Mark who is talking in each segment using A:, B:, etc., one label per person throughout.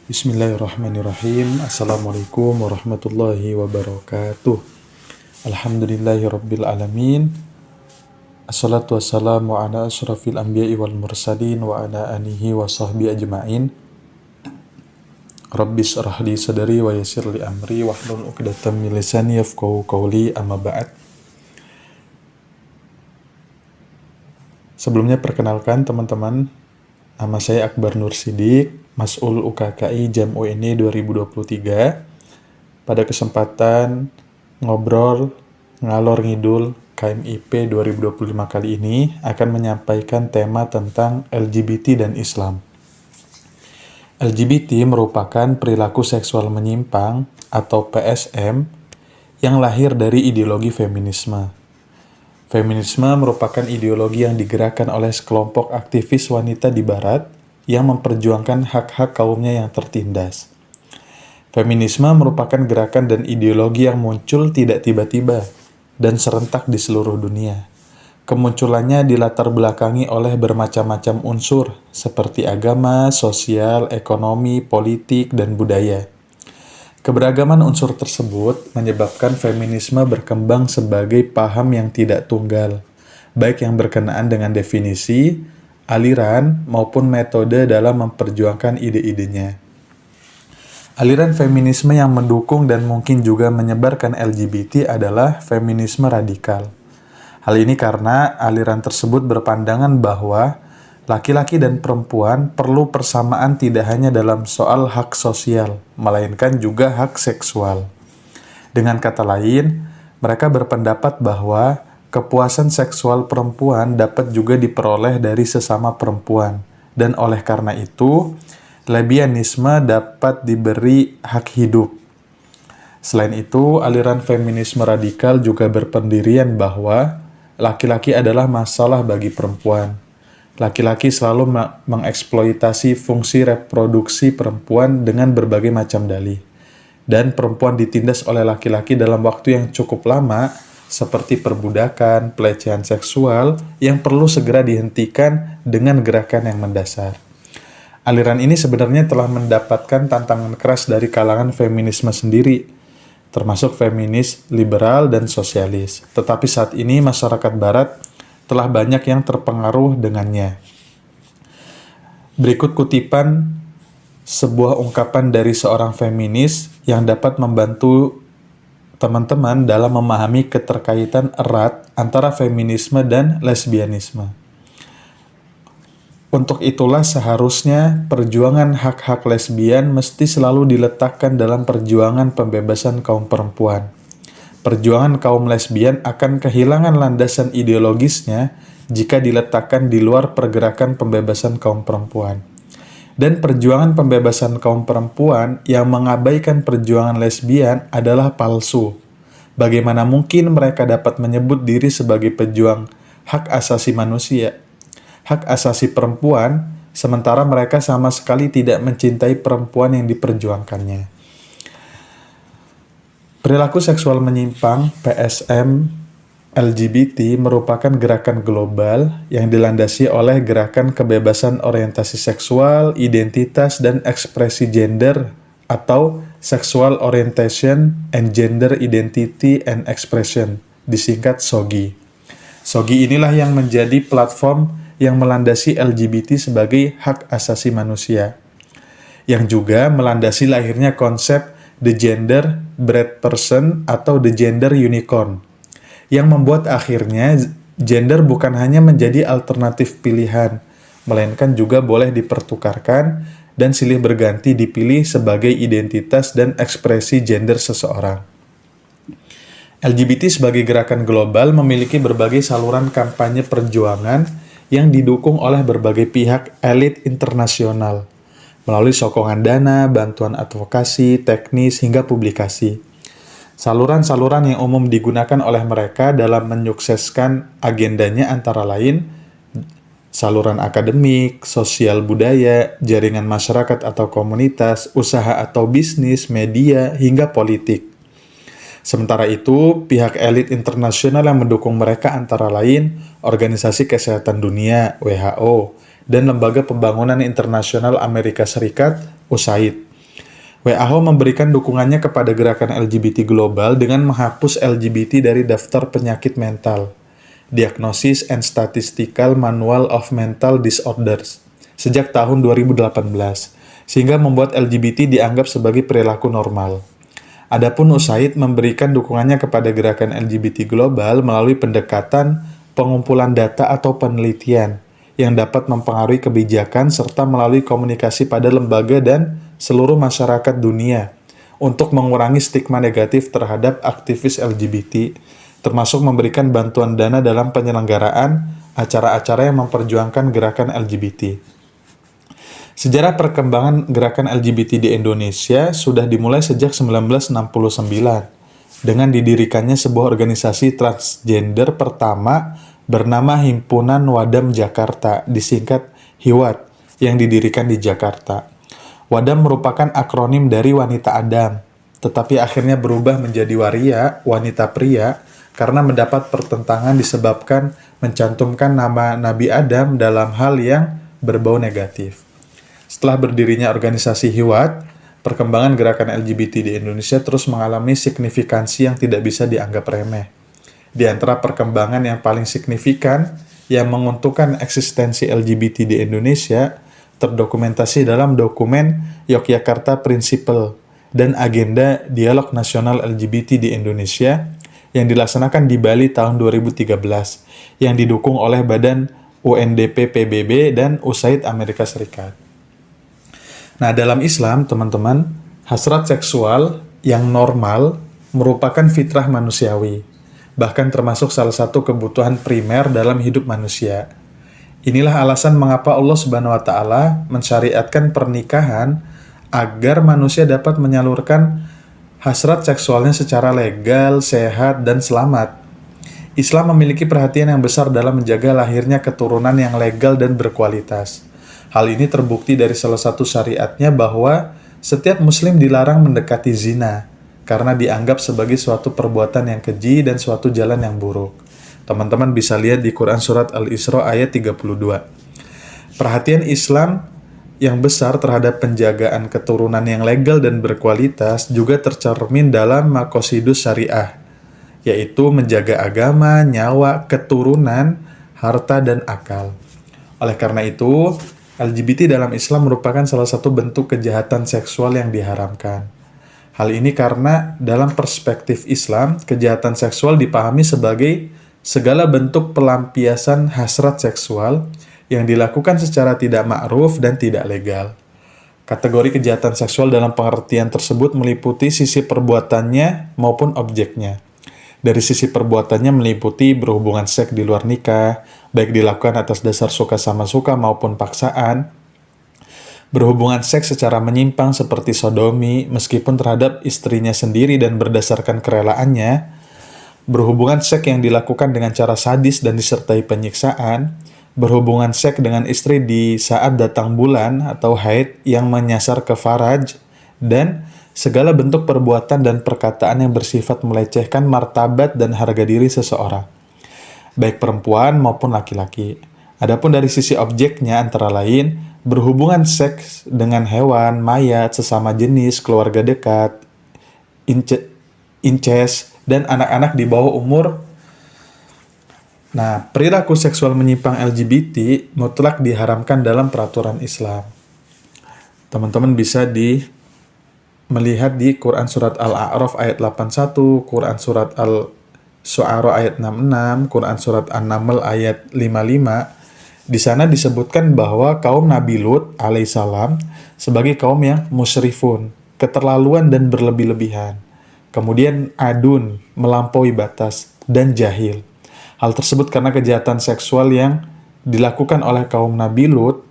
A: Bismillahirrahmanirrahim. Assalamualaikum warahmatullahi wabarakatuh. Alhamdulillahirabbil alamin. Assalatu wassalamu ala asyrafil anbiya'i wal mursalin wa ala alihi wa sahbihi ajma'in. Rabbi shrah li sadri wa yassir li amri wahlul 'uqdatam min lisani yafqahu qawli, amma ba'd. Sebelumnya perkenalkan teman-teman, nama saya Akbar Nur Sidik, Mas'ul UKKI JEM UNI 2023. Pada kesempatan ngobrol ngalor ngidul KMIP 2025 kali ini akan menyampaikan tema tentang LGBT dan Islam. LGBT merupakan perilaku seksual menyimpang atau PSM yang lahir dari ideologi feminisme. Feminisme merupakan ideologi yang digerakkan oleh sekelompok aktivis wanita di Barat yang memperjuangkan hak-hak kaumnya yang tertindas. Feminisme merupakan gerakan dan ideologi yang muncul tidak tiba-tiba dan serentak di seluruh dunia. Kemunculannya dilatar belakangi oleh bermacam-macam unsur seperti agama, sosial, ekonomi, politik, dan budaya. Keberagaman unsur tersebut menyebabkan feminisme berkembang sebagai paham yang tidak tunggal, baik yang berkenaan dengan definisi, aliran, maupun metode dalam memperjuangkan ide-idenya. Aliran feminisme yang mendukung dan mungkin juga menyebarkan LGBT adalah feminisme radikal. Hal ini karena aliran tersebut berpandangan bahwa laki-laki dan perempuan perlu persamaan tidak hanya dalam soal hak sosial, melainkan juga hak seksual. Dengan kata lain, mereka berpendapat bahwa kepuasan seksual perempuan dapat juga diperoleh dari sesama perempuan, dan oleh karena itu, lesbianisme dapat diberi hak hidup. Selain itu, aliran feminisme radikal juga berpendirian bahwa laki-laki adalah masalah bagi perempuan. Laki-laki selalu mengeksploitasi fungsi reproduksi perempuan dengan berbagai macam dalih. Dan perempuan ditindas oleh laki-laki dalam waktu yang cukup lama, seperti perbudakan, pelecehan seksual, yang perlu segera dihentikan dengan gerakan yang mendasar. Aliran ini sebenarnya telah mendapatkan tantangan keras dari kalangan feminisme sendiri, termasuk feminis, liberal, dan sosialis. Tetapi saat ini masyarakat Barat telah banyak yang terpengaruh dengannya. Berikut kutipan sebuah ungkapan dari seorang feminis yang dapat membantu teman-teman dalam memahami keterkaitan erat antara feminisme dan lesbianisme. Untuk itulah seharusnya perjuangan hak-hak lesbian mesti selalu diletakkan dalam perjuangan pembebasan kaum perempuan. Perjuangan kaum lesbian akan kehilangan landasan ideologisnya jika diletakkan di luar pergerakan pembebasan kaum perempuan. Dan perjuangan pembebasan kaum perempuan yang mengabaikan perjuangan lesbian adalah palsu. Bagaimana mungkin mereka dapat menyebut diri sebagai pejuang hak asasi manusia, hak asasi perempuan, sementara mereka sama sekali tidak mencintai perempuan yang diperjuangkannya. Perilaku seksual menyimpang (PSM) LGBT merupakan gerakan global yang dilandasi oleh gerakan kebebasan orientasi seksual, identitas, dan ekspresi gender atau Sexual Orientation and Gender Identity and Expression, disingkat SOGI. SOGI inilah yang menjadi platform yang melandasi LGBT sebagai hak asasi manusia, yang juga melandasi lahirnya konsep the gender bread person atau the gender unicorn, yang membuat akhirnya gender bukan hanya menjadi alternatif pilihan, melainkan juga boleh dipertukarkan dan silih berganti dipilih sebagai identitas dan ekspresi gender seseorang. LGBT sebagai gerakan global memiliki berbagai saluran kampanye perjuangan yang didukung oleh berbagai pihak elit internasional, melalui sokongan dana, bantuan advokasi, teknis, hingga publikasi. Saluran-saluran yang umum digunakan oleh mereka dalam menyukseskan agendanya antara lain saluran akademik, sosial budaya, jaringan masyarakat atau komunitas, usaha atau bisnis, media, hingga politik. Sementara itu, pihak elit internasional yang mendukung mereka antara lain Organisasi Kesehatan Dunia (WHO), dan Lembaga Pembangunan Internasional Amerika Serikat (USAID). WHO memberikan dukungannya kepada gerakan LGBT global dengan menghapus LGBT dari daftar penyakit mental, Diagnosis and Statistical Manual of Mental Disorders, sejak tahun 2018, sehingga membuat LGBT dianggap sebagai perilaku normal. Adapun USAID memberikan dukungannya kepada gerakan LGBT global melalui pendekatan pengumpulan data atau penelitian yang dapat mempengaruhi kebijakan serta melalui komunikasi pada lembaga dan seluruh masyarakat dunia untuk mengurangi stigma negatif terhadap aktivis LGBT, termasuk memberikan bantuan dana dalam penyelenggaraan acara-acara yang memperjuangkan gerakan LGBT. Sejarah perkembangan gerakan LGBT di Indonesia sudah dimulai sejak 1969 dengan didirikannya sebuah organisasi transgender pertama bernama Himpunan Wadam Jakarta, disingkat HIWAT, yang didirikan di Jakarta. Wadam merupakan akronim dari wanita Adam, tetapi akhirnya berubah menjadi waria, wanita pria, karena mendapat pertentangan disebabkan mencantumkan nama Nabi Adam dalam hal yang berbau negatif. Setelah berdirinya organisasi HIWAT, perkembangan gerakan LGBT di Indonesia terus mengalami signifikansi yang tidak bisa dianggap remeh. Di antara perkembangan yang paling signifikan yang menguntungkan eksistensi LGBT di Indonesia terdokumentasi dalam dokumen Yogyakarta Principle dan Agenda Dialog Nasional LGBT di Indonesia yang dilaksanakan di Bali tahun 2013 yang didukung oleh Badan UNDP PBB dan USAID Amerika Serikat. Nah, dalam Islam, teman-teman, hasrat seksual yang normal merupakan fitrah manusiawi, bahkan termasuk salah satu kebutuhan primer dalam hidup manusia. Inilah alasan mengapa Allah Subhanahu wa Ta'ala mensyariatkan pernikahan agar manusia dapat menyalurkan hasrat seksualnya secara legal, sehat, dan selamat. Islam memiliki perhatian yang besar dalam menjaga lahirnya keturunan yang legal dan berkualitas. Hal ini terbukti dari salah satu syariatnya bahwa setiap muslim dilarang mendekati zina karena dianggap sebagai suatu perbuatan yang keji dan suatu jalan yang buruk. Teman-teman bisa lihat di Quran Surat Al-Isra ayat 32. Perhatian Islam yang besar terhadap penjagaan keturunan yang legal dan berkualitas juga tercermin dalam maqasidus syariah, yaitu menjaga agama, nyawa, keturunan, harta, dan akal. Oleh karena itu, LGBT dalam Islam merupakan salah satu bentuk kejahatan seksual yang diharamkan. Hal ini karena dalam perspektif Islam, kejahatan seksual dipahami sebagai segala bentuk pelampiasan hasrat seksual yang dilakukan secara tidak ma'ruf dan tidak legal. Kategori kejahatan seksual dalam pengertian tersebut meliputi sisi perbuatannya maupun objeknya. Dari sisi perbuatannya meliputi berhubungan seks di luar nikah, baik dilakukan atas dasar suka sama suka maupun paksaan, berhubungan seks secara menyimpang seperti sodomi meskipun terhadap istrinya sendiri dan berdasarkan kerelaannya, berhubungan seks yang dilakukan dengan cara sadis dan disertai penyiksaan, berhubungan seks dengan istri di saat datang bulan atau haid yang menyasar ke faraj, dan segala bentuk perbuatan dan perkataan yang bersifat melecehkan martabat dan harga diri seseorang, baik perempuan maupun laki-laki. Adapun dari sisi objeknya antara lain, berhubungan seks dengan hewan, mayat, sesama jenis, keluarga dekat, incest, dan anak-anak di bawah umur. Nah, perilaku seksual menyimpang LGBT mutlak diharamkan dalam peraturan Islam. Teman-teman bisa melihat di Quran Surat Al-A'raf ayat 81, Quran Surat Al-Su'ara ayat 66, Quran Surat An-Naml ayat 55. Di sana disebutkan bahwa kaum Nabi Lut alaihissalam sebagai kaum yang musyrifun, keterlaluan dan berlebih-lebihan. Kemudian adun, melampaui batas, dan jahil. Hal tersebut karena kejahatan seksual yang dilakukan oleh kaum Nabi Lut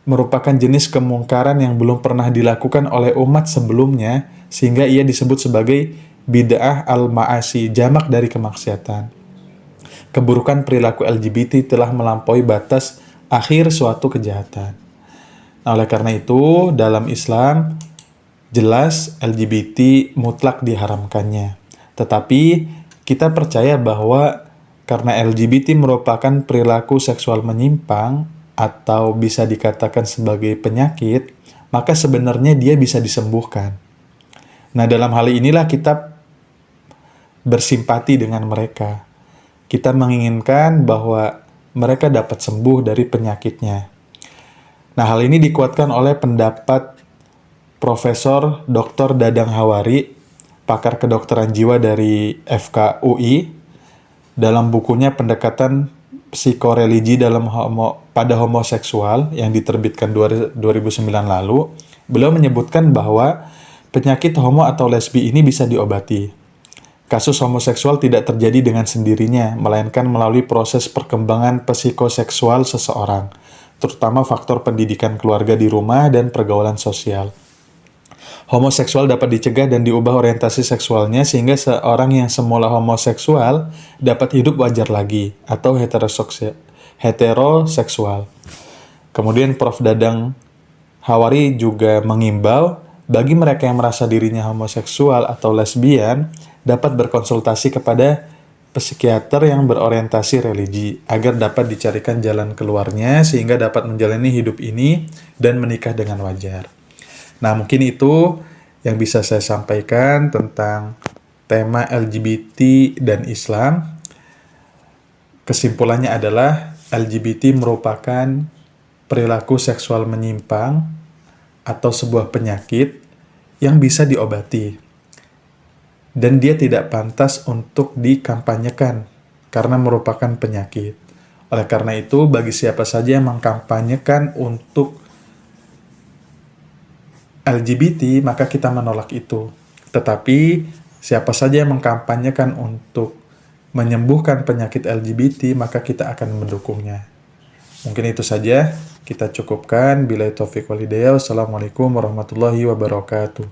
A: merupakan jenis kemungkaran yang belum pernah dilakukan oleh umat sebelumnya, sehingga ia disebut sebagai bid'ah al-ma'asi, jamak dari kemaksiatan. Keburukan perilaku LGBT telah melampaui batas akhir suatu kejahatan. Nah, oleh karena itu, dalam Islam, jelas LGBT mutlak diharamkannya. Tetapi kita percaya bahwa karena LGBT merupakan perilaku seksual menyimpang atau bisa dikatakan sebagai penyakit, maka sebenarnya dia bisa disembuhkan. Nah, dalam hal inilah kita bersimpati dengan mereka. Kita menginginkan bahwa mereka dapat sembuh dari penyakitnya. Nah, hal ini dikuatkan oleh pendapat Profesor Dr. Dadang Hawari, pakar kedokteran jiwa dari FKUI, dalam bukunya Pendekatan Psikoreligi pada Homoseksual yang diterbitkan 2009 lalu. Beliau menyebutkan bahwa penyakit homo atau lesbi ini bisa diobati. Kasus homoseksual tidak terjadi dengan sendirinya, melainkan melalui proses perkembangan psikoseksual seseorang, terutama faktor pendidikan keluarga di rumah dan pergaulan sosial. Homoseksual dapat dicegah dan diubah orientasi seksualnya sehingga seorang yang semula homoseksual dapat hidup wajar lagi atau heteroseksual. Kemudian Prof. Dadang Hawari juga mengimbau bagi mereka yang merasa dirinya homoseksual atau lesbian dapat berkonsultasi kepada psikiater yang berorientasi religi agar dapat dicarikan jalan keluarnya sehingga dapat menjalani hidup ini dan menikah dengan wajar. Nah, mungkin itu yang bisa saya sampaikan tentang tema LGBT dan Islam. Kesimpulannya adalah LGBT merupakan perilaku seksual menyimpang atau sebuah penyakit yang bisa diobati. Dan dia tidak pantas untuk dikampanyekan karena merupakan penyakit. Oleh karena itu, bagi siapa saja yang mengkampanyekan untuk LGBT, maka kita menolak itu. Tetapi, siapa saja yang mengkampanyekan untuk menyembuhkan penyakit LGBT, maka kita akan mendukungnya. Mungkin itu saja, kita cukupkan. Billahi taufiq wal hidayah. Wassalamualaikum warahmatullahi wabarakatuh.